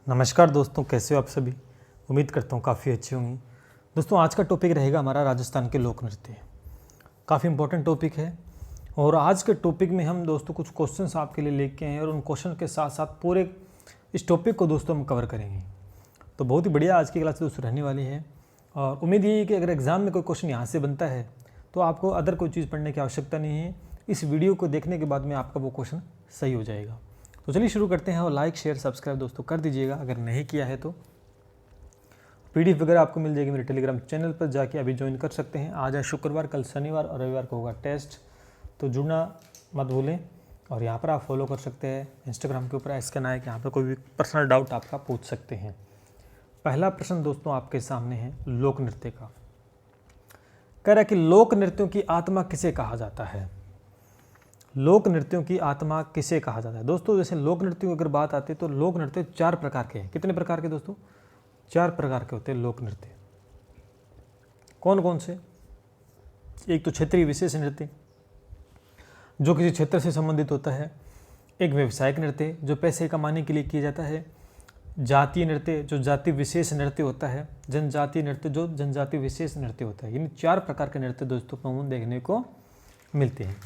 नमस्कार दोस्तों, कैसे हो आप सभी। उम्मीद करता हूँ काफ़ी अच्छे होंगे। दोस्तों आज का टॉपिक रहेगा हमारा राजस्थान के लोक नृत्य। काफ़ी इंपॉर्टेंट टॉपिक है और आज के टॉपिक में हम दोस्तों कुछ क्वेश्चंस आपके लिए लेके आए हैं और उन क्वेश्चन के साथ साथ पूरे इस टॉपिक को दोस्तों हम कवर करेंगे। तो बहुत ही बढ़िया आज की क्लास दोस्तों रहने वाली है और उम्मीद यही है कि अगर एग्ज़ाम में कोई क्वेश्चन यहाँ से बनता है तो आपको अदर कोई चीज़ पढ़ने की आवश्यकता नहीं है। इस वीडियो को देखने के बाद में आपका वो क्वेश्चन सही हो जाएगा। तो चलिए शुरू करते हैं और लाइक शेयर सब्सक्राइब दोस्तों कर दीजिएगा अगर नहीं किया है तो। पीडीएफ वगैरह आपको मिल जाएगी मेरे टेलीग्राम चैनल पर, जाके अभी ज्वाइन कर सकते हैं। आज है शुक्रवार, कल शनिवार और रविवार को होगा टेस्ट, तो जुड़ना मत भूलें। और यहाँ पर आप फॉलो कर सकते हैं इंस्टाग्राम के ऊपर इसका नाम है कि यहाँ पर कोई भी पर्सनल डाउट आपका पूछ सकते हैं। पहला प्रश्न दोस्तों आपके सामने है लोक नृत्य का। कह रहा है कि लोक नृत्यों की आत्मा किसे कहा जाता है। लोक नृत्यों की आत्मा किसे कहा जाता है। दोस्तों जैसे लोक नृत्यों की अगर बात आती है तो लोक नृत्य 4 प्रकार के हैं। कितने प्रकार के दोस्तों? 4 प्रकार के होते हैं लोक नृत्य। कौन कौन से? एक तो क्षेत्रीय विशेष नृत्य जो किसी क्षेत्र से संबंधित होता है। एक व्यावसायिक नृत्य जो पैसे कमाने के लिए किया जाता है। जातीय नृत्य जो जाति विशेष नृत्य होता है। जनजातीय नृत्य जो जनजाति विशेष नृत्य होता है। यानी 4 प्रकार के नृत्य दोस्तों को देखने को मिलते हैं।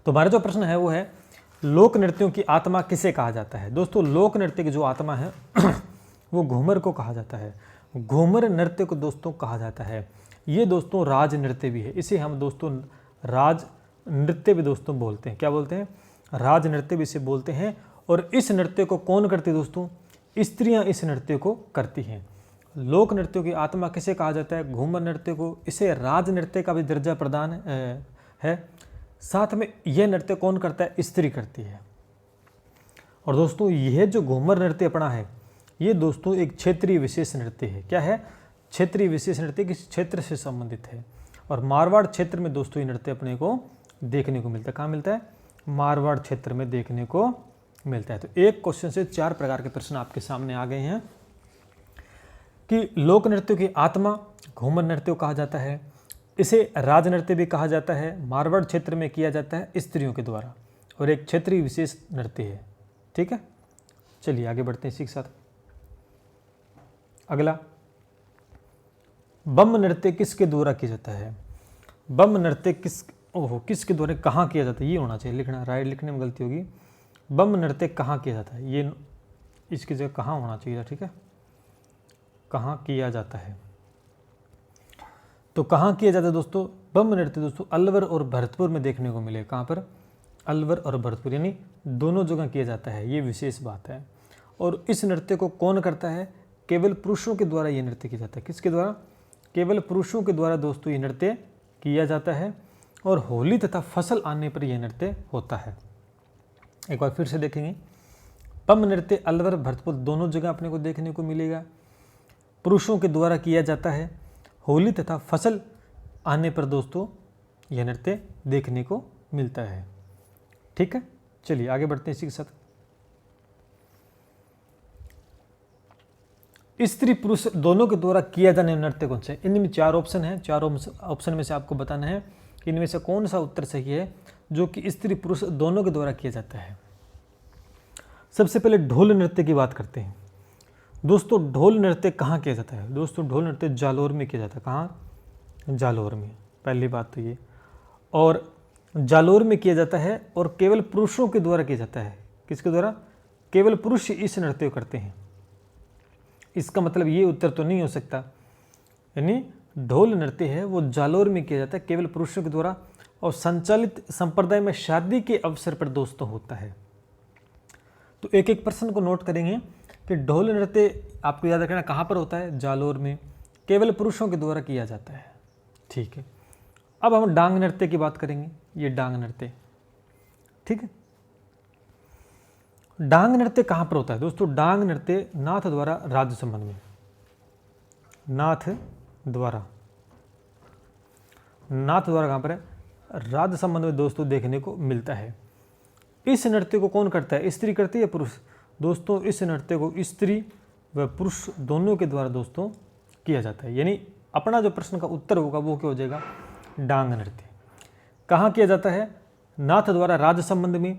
तो हमारा जो प्रश्न है वो है लोक नृत्यों की आत्मा किसे कहा जाता है। दोस्तों लोक नृत्य की जो आत्मा है वो घूमर को कहा जाता है। घूमर नृत्य को दोस्तों कहा जाता है। ये दोस्तों राज नृत्य भी है। इसे हम दोस्तों राज नृत्य भी दोस्तों बोलते हैं। क्या बोलते हैं? राज नृत्य भी इसे बोलते हैं। और इस नृत्य को कौन करती है दोस्तों? स्त्रियां इस नृत्य को करती हैं। लोक नृत्यों की आत्मा किसे कहा जाता है? घूमर नृत्य को। इसे राज नृत्य का भी दर्जा प्रदान है। साथ में यह नृत्य कौन करता है? स्त्री करती है। और दोस्तों यह जो घूमर नृत्य अपना है ये दोस्तों एक क्षेत्रीय विशेष नृत्य है। क्या है? क्षेत्रीय विशेष नृत्य किसी क्षेत्र से संबंधित है। और मारवाड़ क्षेत्र में दोस्तों ये नृत्य अपने को देखने को मिलता है। कहाँ मिलता है? मारवाड़ क्षेत्र में देखने को मिलता है। तो एक क्वेश्चन से 4 प्रकार के प्रश्न आपके सामने आ गए हैं कि लोक नृत्यों की आत्मा घूमर नृत्य कहा जाता है। इसे राज नृत्य भी कहा जाता है। मारवाड़ क्षेत्र में किया जाता है स्त्रियों के द्वारा और एक क्षेत्रीय विशेष नृत्य है। ठीक है, चलिए आगे बढ़ते हैं इसी के साथ। अगला, बम नृत्य किसके द्वारा किया जाता है? बम नृत्य किसके द्वारा कहाँ किया जाता है? ये होना चाहिए लिखना, राइट लिखने में गलती होगी। बम नृत्य कहाँ किया जाता है? ये इसकी जगह कहाँ होना चाहिए। ठीक है, कहाँ किया जाता है। तो कहाँ किया जाता है दोस्तों? बम नृत्य दोस्तों अलवर और भरतपुर में देखने को मिले। कहाँ पर? अलवर और भरतपुर, यानी दोनों जगह किया जाता है। ये विशेष बात है। और इस नृत्य को कौन करता है? केवल पुरुषों के द्वारा ये नृत्य किया जाता है। किसके द्वारा? केवल पुरुषों के द्वारा दोस्तों ये नृत्य किया जाता है। और होली तथा फसल आने पर यह नृत्य होता है। एक बार फिर से देखेंगे, बम नृत्य अलवर भरतपुर दोनों जगह अपने को देखने को मिलेगा। पुरुषों के द्वारा किया जाता है। होली तथा फसल आने पर दोस्तों यह नृत्य देखने को मिलता है। ठीक है, चलिए आगे बढ़ते हैं इसी के साथ। स्त्री पुरुष दोनों के द्वारा किया जाने वाला नृत्य कौन सा है? इनमें 4 ऑप्शन है। 4 ऑप्शन में से आपको बताना है कि इनमें से कौन सा उत्तर सही है जो कि स्त्री पुरुष दोनों के द्वारा किया जाता है। सबसे पहले ढोल नृत्य की बात करते हैं। दोस्तों ढोल नृत्य कहाँ किया जाता है? दोस्तों ढोल नृत्य जालौर में किया जाता है। कहाँ? जालौर में। पहली बात तो ये, और जालौर में किया जाता है और केवल पुरुषों के द्वारा किया जाता है। किसके द्वारा? केवल पुरुष इस नृत्य को करते हैं। इसका मतलब ये उत्तर तो नहीं हो सकता। यानी ढोल नृत्य है वो जालौर में किया जाता है केवल पुरुषों के द्वारा और संचालित संप्रदाय में शादी के अवसर पर दोस्तों होता है। तो एक एक प्रश्न को नोट करेंगे कि ढोल नृत्य आपको याद रखना कहाँ पर होता है? जालौर में। केवल पुरुषों के द्वारा किया जाता है। ठीक है, अब हम डांग नृत्य की बात करेंगे। ये डांग नृत्य, ठीक है। डांग नृत्य कहाँ पर होता है दोस्तों? डांग नृत्य नाथ द्वारा राज्य संबंध में। नाथ द्वारा कहाँ पर है? राज्य संबंध में दोस्तों देखने को मिलता है। इस नृत्य को कौन करता है? स्त्री करती है या पुरुष? दोस्तों इस नृत्य को स्त्री व पुरुष दोनों के द्वारा दोस्तों किया जाता है। यानी अपना जो प्रश्न का उत्तर होगा वो क्या हो जाएगा? डांग नृत्य। कहाँ किया जाता है? नाथ द्वारा राज्य संबंध में।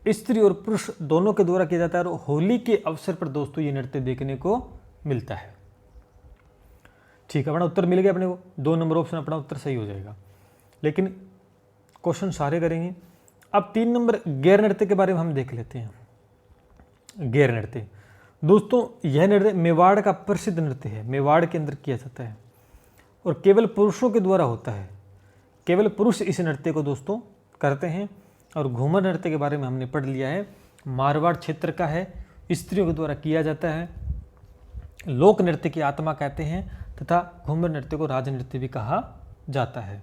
स्त्री और पुरुष दोनों के द्वारा किया जाता है और होली के अवसर पर दोस्तों ये नृत्य देखने को मिलता है। ठीक है, अपना उत्तर मिल गया अपने को, 2 नंबर ऑप्शन अपना उत्तर सही हो जाएगा। लेकिन क्वेश्चन सारे करेंगे। अब 3 नंबर गैर नृत्य के बारे में हम देख लेते हैं। गैर नृत्य दोस्तों, यह नृत्य मेवाड़ का प्रसिद्ध नृत्य है, मेवाड़ के अंदर किया जाता है और केवल पुरुषों के द्वारा होता है। केवल पुरुष इस नृत्य को दोस्तों करते हैं। और घूमर नृत्य के बारे में हमने पढ़ लिया है, मारवाड़ क्षेत्र का है, स्त्रियों के द्वारा किया जाता है, लोक नृत्य की आत्मा कहते हैं तथा घूमर नृत्य को राज नृत्य भी कहा जाता है।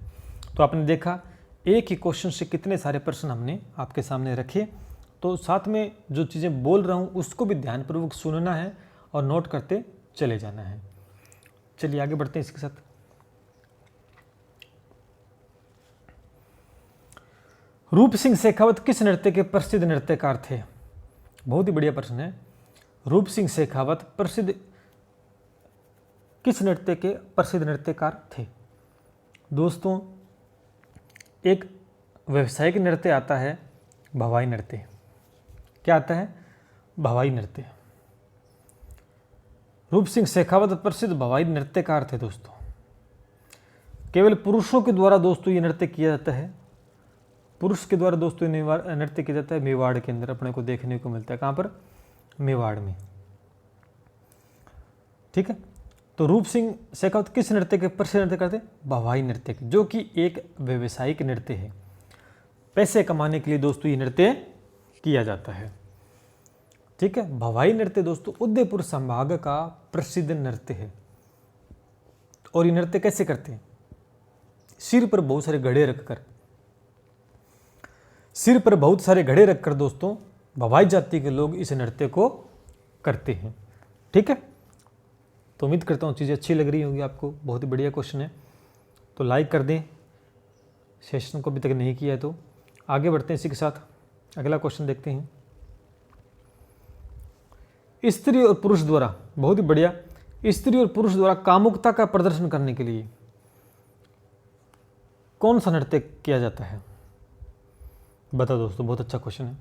तो आपने देखा एक ही क्वेश्चन से कितने सारे प्रश्न हमने आपके सामने रखे। तो साथ में जो चीज़ें बोल रहा हूँ उसको भी ध्यानपूर्वक सुनना है और नोट करते चले जाना है। चलिए आगे बढ़ते हैं इसके साथ। रूप सिंह शेखावत किस नृत्य के प्रसिद्ध नृत्यकार थे? बहुत ही बढ़िया प्रश्न है। रूप सिंह शेखावत किस नृत्य के प्रसिद्ध नृत्यकार थे? दोस्तों, एक व्यावसायिक नृत्य आता है भवाई नृत्य। क्या आता है? भवाई नृत्य। रूप सिंह शेखावत प्रसिद्ध भवाई नृत्यकार थे दोस्तों। केवल पुरुषों के द्वारा दोस्तों ये नृत्य किया जाता है, पुरुष के द्वारा दोस्तों नृत्य किया जाता है। मेवाड़ के अंदर अपने को देखने को मिलता है। कहाँ पर? मेवाड़ में। ठीक है, तो रूप सिंह शेखावत किस नृत्य के प्रसिद्ध नृत्य करते? भवाई नृत्य के, जो कि एक व्यावसायिक नृत्य है। पैसे कमाने के लिए दोस्तों ये नृत्य किया जाता है। ठीक है, भवाई नृत्य दोस्तों उदयपुर संभाग का प्रसिद्ध नृत्य है। और ये नृत्य कैसे करते हैं? सिर पर बहुत सारे घड़े रखकर, सिर पर बहुत सारे घड़े रखकर दोस्तों भवाई जाति के लोग इस नृत्य को करते हैं। ठीक है, तो उम्मीद करता हूँ चीज़ें अच्छी लग रही होंगी आपको। बहुत ही बढ़िया क्वेश्चन है, तो लाइक कर दें। सेशन को अभी तक नहीं किया है तो आगे बढ़ते हैं इसी के साथ। अगला क्वेश्चन देखते हैं। स्त्री और पुरुष द्वारा, बहुत ही बढ़िया, स्त्री और पुरुष द्वारा कामुकता का प्रदर्शन करने के लिए कौन सा नृत्य किया जाता है? बताओ दोस्तों, बहुत अच्छा क्वेश्चन है।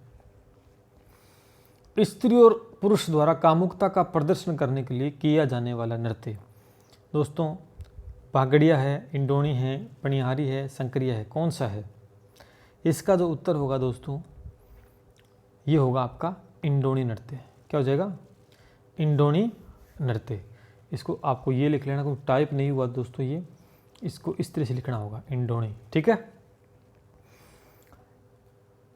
स्त्री और पुरुष द्वारा कामुकता का प्रदर्शन करने के लिए किया जाने वाला नृत्य दोस्तों भागड़िया है, इंडोणी है, पणिहारी है, संकरिया है। कौन सा है? इसका जो उत्तर होगा दोस्तों ये होगा आपका इंडोणी नृत्य। क्या हो जाएगा? इंडोणी नृत्य। इसको आपको ये लिख लेना, कोई टाइप नहीं हुआ दोस्तों, ये इसको इस तरह से लिखना होगा, इंडोणी। ठीक है,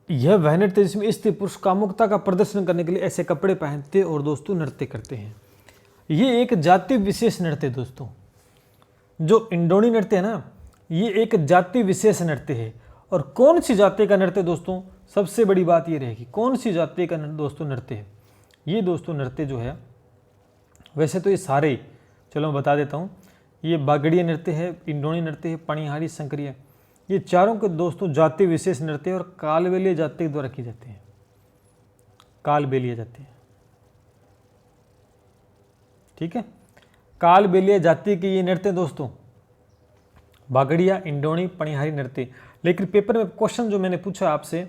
यह वह नृत्य जिसमें स्त्री पुरुष कामुकता का प्रदर्शन करने के लिए ऐसे कपड़े पहनते और दोस्तों नृत्य करते हैं। ये एक जाति विशेष नृत्य है दोस्तों। जो इंडोणी नृत्य है ना, ये एक जाति विशेष नृत्य है। और कौन सी जाति का नृत्य दोस्तों? सबसे बड़ी बात ये रहेगी, कौन सी जाति का दोस्तों नृत्य है? ये दोस्तों नृत्य जो है, वैसे तो ये सारे, चलो मैं बता देता हूँ, ये बागड़िया नृत्य है, इंडोणी नृत्य है, पणिहारी, संकरिया, ये चारों के दोस्तों जाति विशेष नृत्य और कालबेलिया जाति के द्वारा किए जाते हैं। कालबेलिया जाति, ठीक है, कालबेलिया जाति के ये नृत्य दोस्तों बागड़िया, इंडोणी, पणिहारी नृत्य। लेकिन पेपर में क्वेश्चन जो मैंने पूछा आपसे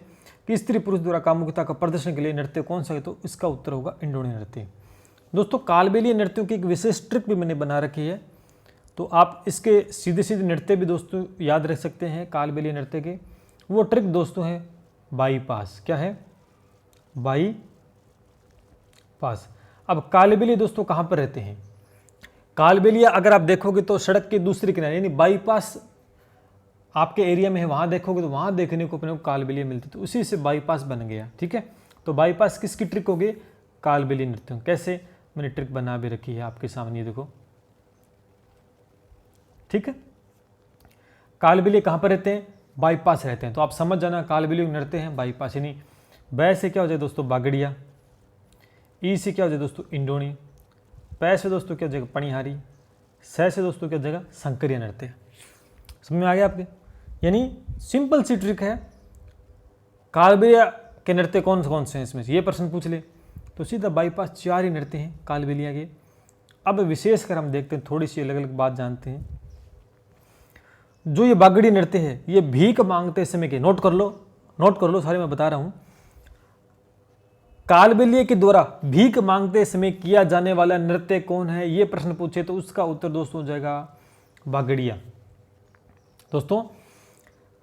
कि स्त्री पुरुष द्वारा कामुकता का प्रदर्शन के लिए नृत्य कौन सा है, तो इसका उत्तर होगा इंडोणी नृत्य। दोस्तों कालबेलिया नृत्यों की एक विशेष ट्रिक भी मैंने बना रखी है, तो आप इसके सीधे सीधे नृत्य भी दोस्तों याद रख सकते हैं कालबेलिया नृत्य के। वो ट्रिक दोस्तों है बाईपास। क्या है? बाईपास। अब कालबेलिया दोस्तों कहाँ पर रहते हैं? कालबेलिया अगर आप देखोगे तो सड़क के दूसरे किनारे, यानी बाईपास आपके एरिया में है, वहाँ देखोगे तो वहाँ देखने को अपने को कालबेलिया मिलती, तो उसी से बाईपास बन गया। ठीक है, तो बाईपास किसकी ट्रिक होगी? कालबेलिया नृत्य। कैसे? मैंने ट्रिक बना भी रखी है आपके सामने, देखो। ठीक है, कालबेलिया कहाँ पर रहते हैं? बाईपास रहते हैं। तो आप समझ जाना कालबेलिया नृत्य हैं बाईपास, यानी बै से क्या हो जाए दोस्तों? बागड़िया, ई से क्या हो जाए दोस्तों? इंडोणी, पै से दोस्तों क्या हो जाएगा? पणिहारी, सै से दोस्तों क्या हो जाएगा? संकरिया नृत्य। समझ में आ गया आपके? यानी सिंपल सी ट्रिक है। कालबेलिया के नृत्य कौन कौन से हैं इसमें से, ये प्रश्न पूछ ले तो सीधा बाईपास 4 ही नृत्य हैं कालबेलिया के। अब विशेषकर हम देखते हैं, थोड़ी सी अलग अलग बात जानते हैं। जो ये बागड़ी नृत्य है, ये भीख मांगते समय के, नोट कर लो सारे मैं बता रहा हूँ। कालबेलिया के द्वारा भीख मांगते समय किया जाने वाला नृत्य कौन है, ये प्रश्न पूछे तो उसका उत्तर दोस्तों हो जाएगा बागड़िया। दोस्तों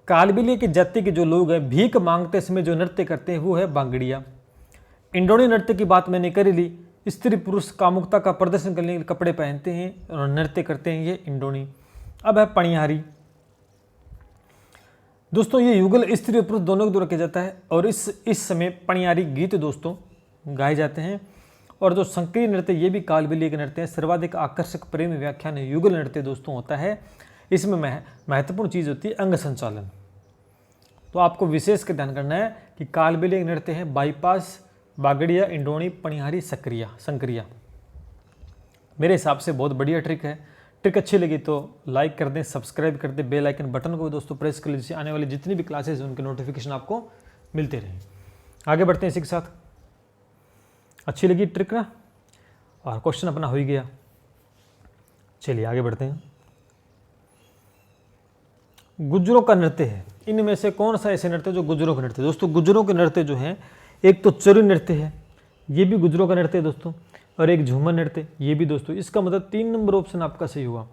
कालबेलिया की जाति के जो लोग हैं भीख मांगते समय जो नृत्य करते हैं वो है बागड़िया। इंडोनी नृत्य की बात मैंने कर ली, स्त्री पुरुष कामुकता का प्रदर्शन करने के लिए कपड़े पहनते हैं और नृत्य करते हैं, ये इंडोनी। अब है पणिहारी। दोस्तों ये युगल स्त्री और पुरुष दोनों के द्वारा किया जाता है और इस समय पणिहारी गीत दोस्तों गाए जाते हैं। और जो संक्रिय नृत्य ये भी कालबेलिया के नृत्य है। सर्वाधिक आकर्षक प्रेम व्याख्यान युगल नृत्य दोस्तों होता है। इसमें महत्वपूर्ण चीज़ होती है अंग संचालन। तो आपको विशेष कर ध्यान करना है कि कालबेलिया के नृत्य है बाईपास, बागड़िया, इंडोनी, पणिहारी, संक्रिया। मेरे हिसाब से बहुत बढ़िया ट्रिक है। ट्रिक अच्छी लगी तो लाइक कर दें, सब्सक्राइब कर दें, बेल आइकन बटन को दोस्तों प्रेस कर लीजिए, आने वाली जितनी भी क्लासेस हैं उनके नोटिफिकेशन आपको मिलते रहें। आगे बढ़ते हैं इसी के साथ। अच्छी लगी ट्रिक ना, और क्वेश्चन अपना हो ही गया। चलिए आगे बढ़ते हैं। गुज्जरों का नृत्य है, इनमें से कौन सा ऐसे नृत्य जो गुज्जरों का नृत्य? दोस्तों गुज्जरों के नृत्य जो हैं, एक तो चरी नृत्य है, ये भी गुज्जरों का नृत्य है दोस्तों, और एक झूमर नृत्य, ये भी दोस्तों। इसका मतलब 3 नंबर ऑप्शन आपका सही हुआ।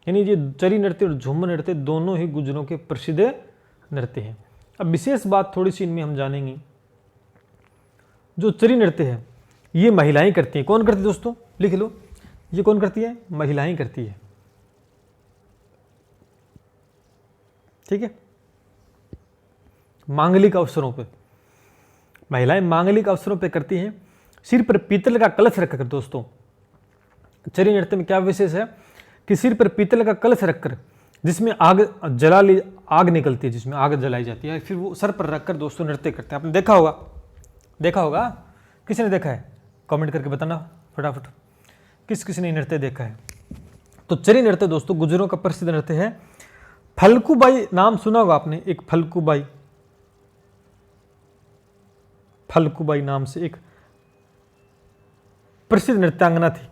यानी ये चरी नृत्य और झूमर नृत्य दोनों ही गुज्जरों के प्रसिद्ध नृत्य हैं। अब विशेष बात थोड़ी सी इनमें हम जानेंगे। जो चरी नृत्य है ये महिलाएं करती हैं। कौन करती है दोस्तों? लिख लो, ये कौन करती है? महिलाएं करती है। ठीक है, मांगलिक अवसरों पे महिलाएं मांगलिक अवसरों पे करती हैं। सिर पर पीतल का कलश रखकर दोस्तों, चरी नृत्य में क्या विशेष है कि सिर पर पीतल का कलश रखकर जिसमें आग निकलती है, जिसमें आग जलाई जाती है, फिर वो सर पर रखकर दोस्तों नृत्य करते हैं। आपने देखा होगा, किसने देखा है कमेंट करके बताना फटाफट, किस ने नृत्य देखा है। तो चरी नृत्य दोस्तों गुज्जरों का प्रसिद्ध नृत्य है। फल्गुबाई नाम सुना होगा आपने, एक फल्गुबाई नाम से एक प्रसिद्ध नृत्यांगना थी,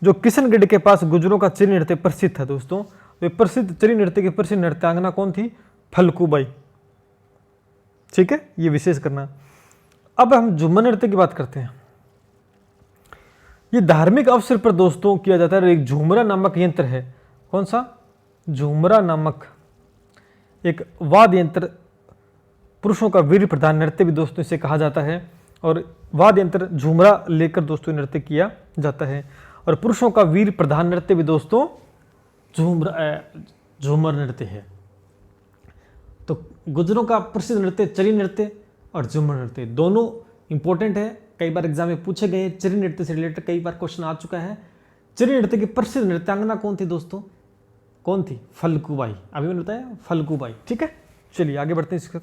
जो किशनगढ़ के पास गुज्जरों का चरी नृत्य प्रसिद्ध था दोस्तों। वे प्रसिद्ध चरी नृत्य की प्रसिद्ध नृत्यांगना कौन थी? फल्गुबाई। ठीक है, ये विशेष करना। अब हम झूमर नृत्य की बात करते हैं। ये धार्मिक अवसर पर दोस्तों किया जाता है। एक झूमरा नामक यंत्र है। कौन सा? झूमरा नामक एक वाद्य यंत्र, पुरुषों का वीर प्रधान नृत्य भी दोस्तों इसे कहा जाता है। और वाद्य यंत्र झूमरा लेकर दोस्तों नृत्य किया जाता है। और पुरुषों का वीर प्रधान नृत्य भी दोस्तों झूमर नृत्य है। तो गुज्जरों का प्रसिद्ध नृत्य चरी नृत्य और झूमर नृत्य दोनों इंपॉर्टेंट है। कई बार एग्जाम में पूछे गए, चरी नृत्य से रिलेटेड कई बार क्वेश्चन आ चुका है। चरी नृत्य की प्रसिद्ध नृत्यांगना कौन थी दोस्तों? कौन थी? फल्गुबाई। अभी मैंने बताया फल्गुबाई। ठीक है, चलिए आगे बढ़ते हैं। इसके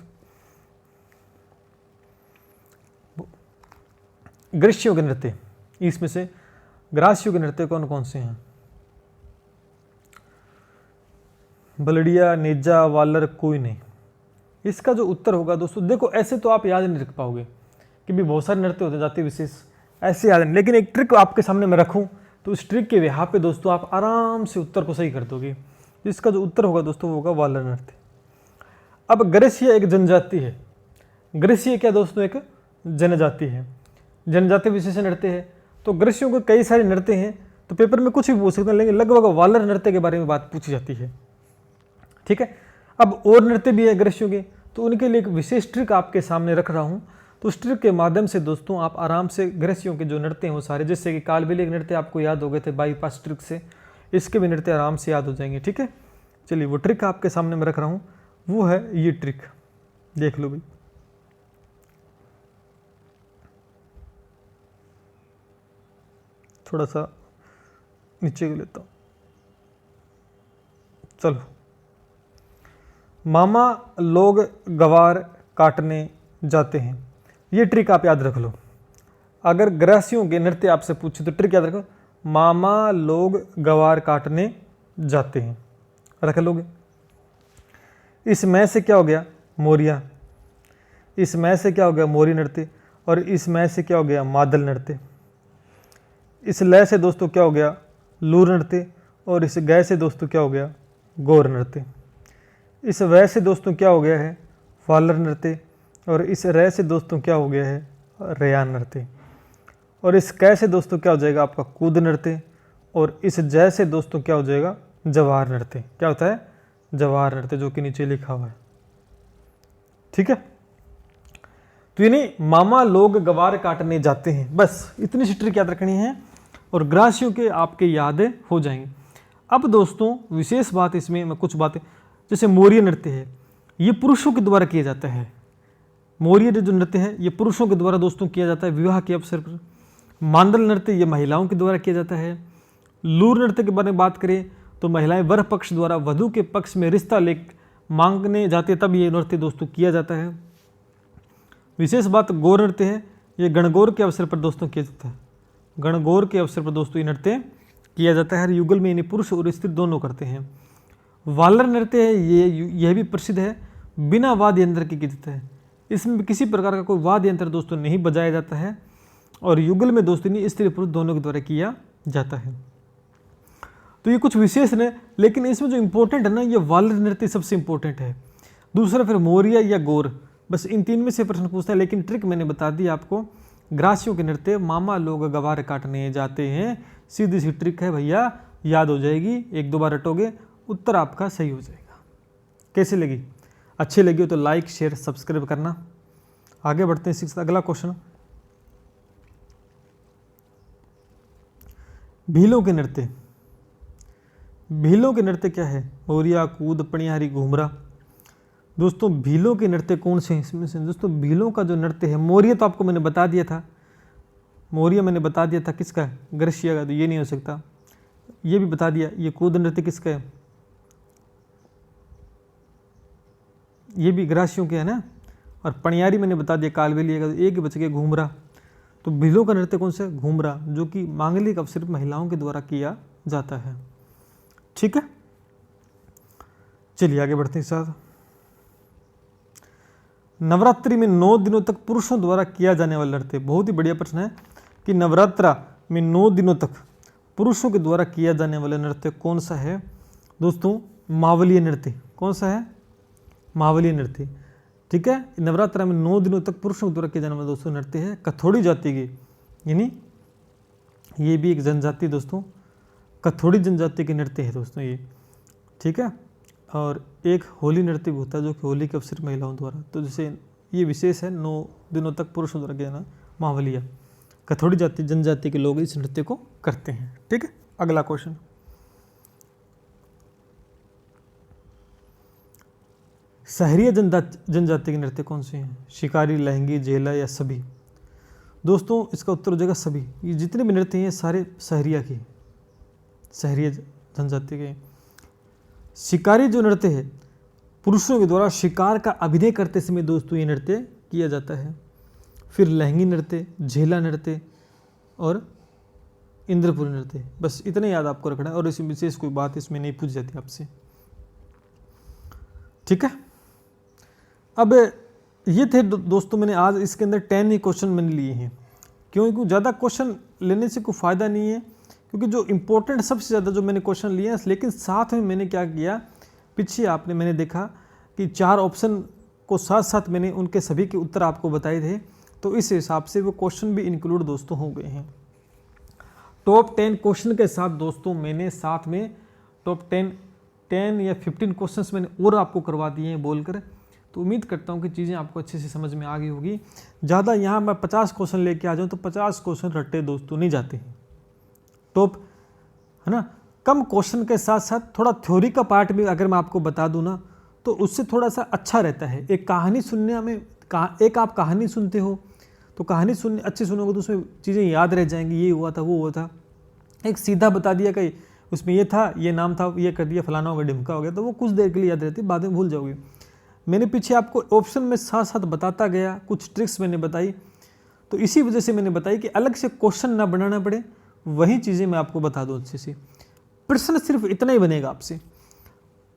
ग्रास्यों के नृत्य, इसमें से ग्रास्यों के नृत्य कौन कौन से हैं? बलड़िया, नेजा, वालर, कोई नहीं। इसका जो उत्तर होगा दोस्तों, देखो ऐसे तो आप याद नहीं रख पाओगे कि भी बहुत सारे नृत्य होते जाते विशेष, ऐसे याद नहीं। लेकिन एक ट्रिक आपके सामने मैं रखूं तो उस ट्रिक के बिहाफ पे दोस्तों आप आराम से उत्तर को सही कर दोगे। इसका जो उत्तर होगा दोस्तों वो होगा वालर नृत्य। अब ग्रास्य एक जनजाति है। ग्रास्य क्या दोस्तों? एक जनजाति है, जनजाति विशेष नृत्य है। तो ग्रास्यों के कई सारे नृत्य हैं, तो पेपर में कुछ भी पूछ सकते हैं, लेकिन लगभग वालर नृत्य के बारे में बात पूछी जाती है। ठीक है, अब और नृत्य भी है ग्रास्यों के, तो उनके लिए एक विशेष ट्रिक आपके सामने रख रहा हूँ। तो उस ट्रिक के माध्यम से दोस्तों आप आराम से ग्रास्यों के जो नृत्य हैं वो सारे, जैसे कि कालबेलिया नृत्य आपको याद हो गए थे बाईपास ट्रिक से, इसके भी नृत्य आराम से याद हो जाएंगे। ठीक है, चलिए वो ट्रिक आपके सामने मैं रख रहा हूँ, वो है ये ट्रिक, देख लो भाई। थोड़ा सा नीचे लेता हूँ, चलो। मामा लोग गवार काटने जाते हैं, ये ट्रिक आप याद रख लो। अगर ग्रास्यों के नृत्य आपसे पूछे तो ट्रिक याद रखो, मामा लोग गवार काटने जाते हैं, रख लोगे। इसमें से क्या हो गया? मोरिया। इसमें से क्या हो गया? मोरी नृत्य। और इसमें से क्या हो गया? मादल नृत्य। इस लय से दोस्तों क्या हो गया? लूर नृत्य। और इस गय से दोस्तों क्या हो गया? गौर नृत्य। इस वय से दोस्तों क्या हो गया है? वालर नृत्य। और इस रय से दोस्तों क्या हो गया है? रेया नृत्य। और इस कै से दोस्तों क्या हो जाएगा आपका कूद नृत्य। और इस जय से दोस्तों क्या हो जाएगा जवार नृत्य। क्या होता है जवार नृत्य, जो कि नीचे लिखा हुआ है। ठीक है, तो यानी मामा लोग गवार काटने जाते हैं, बस इतनी सी ट्रिक याद रखनी है और ग्रासियों के आपके यादें हो जाएंगे। अब दोस्तों विशेष बात इसमें मैं कुछ बातें, जैसे मोरिया नृत्य है, ये पुरुषों के द्वारा किया जाता है। मोरिया जो नृत्य है ये पुरुषों के द्वारा दोस्तों किया जाता है विवाह के अवसर पर। मांडल नृत्य ये महिलाओं के द्वारा किया जाता है। लूर नृत्य के बारे में बात करें तो महिलाएं वर पक्ष द्वारा वधु के पक्ष में रिश्ता ले मांगने जाते तब ये नृत्य दोस्तों किया जाता है। विशेष बात गौर नृत्य है, ये गणगौर के अवसर पर दोस्तों किया जाता है। गणगौर के अवसर पर दोस्तों ये नृत्य किया जाता है। हर युगल में इन्हें पुरुष और स्त्री दोनों करते हैं। वालर नृत्य है, यह भी प्रसिद्ध है, बिना वाद्य यंत्र के किया जाता है। इसमें किसी प्रकार का कोई वाद्य यंत्र दोस्तों नहीं बजाया जाता है और युगल में दोस्तों नहीं स्त्री पुरुष दोनों के द्वारा किया जाता है। तो ये कुछ विशेष है, लेकिन इसमें जो इंपॉर्टेंट है ना ये वालर नृत्य सबसे इंपॉर्टेंट है। दूसरा फिर मोरिया या गौर, बस इन तीन में से प्रश्न पूछता है, लेकिन ट्रिक मैंने बता दी आपको। ग्रासियों के नृत्य मामा लोग गवार काटने जाते हैं, सीधी सी ट्रिक है भैया, याद हो जाएगी, एक दो बार रटोगे उत्तर आपका सही हो जाएगा। कैसे लगी? अच्छी लगी हो तो लाइक शेयर सब्सक्राइब करना। आगे बढ़ते हैं अगला क्वेश्चन। भीलों के नृत्य। भीलों के नृत्य क्या है? मोरिया, कूद, पणियारी, घूमरा। दोस्तों भीलों के नृत्य कौन से हैं इसमें से? दोस्तों भीलों का जो नृत्य है, मोरिया तो आपको मैंने बता दिया था, मोरिया मैंने बता दिया था किसका है, ग्रसिया का, तो ये नहीं हो सकता। ये भी बता दिया। ये कूद नृत्य किसका है? ये भी ग्रासियों के है ना। और पणियारी मैंने बता दिया कालबेलिया का, एक बच गया घूमरा। तो भीलों का नृत्य कौन सा है? घूमरा, जो कि मांगलिक अवसर महिलाओं के द्वारा किया जाता है। ठीक है, चलिए आगे बढ़ते हैं साथ। नवरात्रि में 9 दिनों तक पुरुषों द्वारा किया जाने वाला नृत्य। बहुत ही बढ़िया प्रश्न है कि नवरात्रा में 9 दिनों तक पुरुषों के द्वारा किया जाने वाला नृत्य कौन सा है? दोस्तों मावलिया नृत्य। कौन सा है? मावलिया नृत्य। ठीक है, नवरात्रा में 9 दिनों तक पुरुषों के द्वारा किया जाने वाला दोस्तों नृत्य है कथोड़ी जाति की, यानी ये भी एक जनजाति दोस्तों, कथोड़ी जनजाति के नृत्य है दोस्तों ये। ठीक है, और एक होली नृत्य भी होता है जो कि होली के अवसर महिलाओं द्वारा, तो जैसे ये विशेष है 9 दिनों तक पुरुषों द्वारा किया जाना मावलिया। कथोड़ी जाति जनजाति के लोग इस नृत्य को करते हैं। ठीक है, अगला क्वेश्चन। सहरिया जनजाति के नृत्य कौन से हैं? शिकारी, लहंगी, जेला या सभी? दोस्तों इसका उत्तर हो जाएगा सभी। ये जितने भी नृत्य हैं सारे सहरिया के, सहरिया जनजाति के। शिकारी जो नृत्य है पुरुषों के द्वारा शिकार का अभिनय करते समय दोस्तों ये नृत्य किया जाता है। फिर लहंगी नृत्य, झेला नृत्य और इंद्रपुरी नृत्य, बस इतने याद आपको रखना है और इसमें विशेष कोई बात इसमें नहीं पूछ जाती आपसे। ठीक है, अब ये थे दोस्तों, मैंने आज इसके अंदर 10 ही क्वेश्चन मैंने लिए हैं। क्योंकि ज़्यादा क्वेश्चन लेने से कोई फ़ायदा नहीं है, क्योंकि जो इंपॉर्टेंट सबसे ज़्यादा जो मैंने क्वेश्चन लिए हैं, लेकिन साथ में मैंने क्या किया, पीछे मैंने देखा कि 4 ऑप्शन को साथ साथ मैंने उनके सभी के उत्तर आपको बताए थे, तो इस हिसाब से वो क्वेश्चन भी इंक्लूड दोस्तों हो गए हैं। टॉप 10 क्वेश्चन के साथ दोस्तों मैंने साथ में टॉप 10 या 15 क्वेश्चंस मैंने और आपको करवा दिए हैं बोलकर। तो उम्मीद करता हूँ कि चीज़ें आपको अच्छे से समझ में आ गई होगी। ज़्यादा यहाँ मैं 50 क्वेश्चन लेके आ जाऊँ तो 50 क्वेश्चन रट्टे दोस्तों नहीं जाते हैं। टॉप है ना, कम क्वेश्चन के साथ साथ थोड़ा थ्योरी का पार्ट भी अगर मैं आपको बता दूँ ना, तो उससे थोड़ा सा अच्छा रहता है। एक कहानी सुनने में एक आप कहानी सुनते हो तो कहानी अच्छी सुनोगे तो उसमें चीज़ें याद रह जाएंगी, ये हुआ था वो हुआ था। एक सीधा बता दिया कि उसमें ये था, ये नाम था, ये कर दिया, फलाना हो गया, ढिमका हो गया, तो वो कुछ देर के लिए याद रहती है, बाद में भूल जाओगे। मैंने पीछे आपको ऑप्शन में साथ साथ बताता गया, कुछ ट्रिक्स मैंने बताई, तो इसी वजह से मैंने बताई कि अलग से क्वेश्चन ना बनाना पड़े, वही चीज़ें मैं आपको बता दूँ अच्छे से। प्रश्न सिर्फ इतना ही बनेगा आपसे,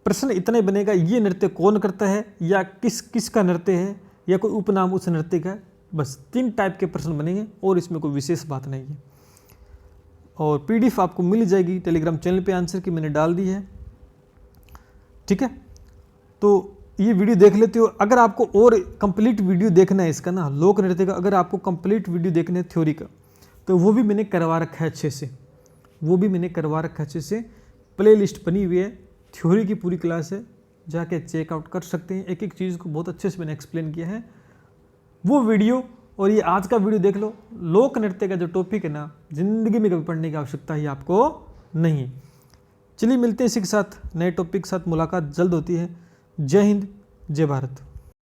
प्रश्न इतना ही बनेगा, ये नृत्य कौन करता है या किसका नृत्य है या कोई उपनाम उस नृत्य का, बस 3 टाइप के प्रश्न बनेंगे और इसमें कोई विशेष बात नहीं है। और PDF आपको मिल जाएगी टेलीग्राम चैनल पे, आंसर की मैंने डाल दी है। ठीक है, तो ये वीडियो देख लेते हो। अगर आपको और कंप्लीट वीडियो देखना है इसका ना, लोक नृत्य का, अगर आपको कंप्लीट वीडियो देखना है थ्योरी का, तो वो भी मैंने करवा रखा है अच्छे से, वो भी मैंने करवा रखा है अच्छे से। प्ले लिस्ट बनी हुई है, थ्योरी की पूरी क्लास है, जाके चेकआउट कर सकते हैं। एक एक चीज़ को बहुत अच्छे से मैंने एक्सप्लेन किया है। वो वीडियो और ये आज का वीडियो देख लो। लोक नृत्य का जो टॉपिक है ना, जिंदगी में कभी पढ़ने की आवश्यकता ही आपको नहीं। चलिए मिलते हैं इसी के साथ, नए टॉपिक के साथ मुलाकात जल्द होती है। जय हिंद, जय भारत।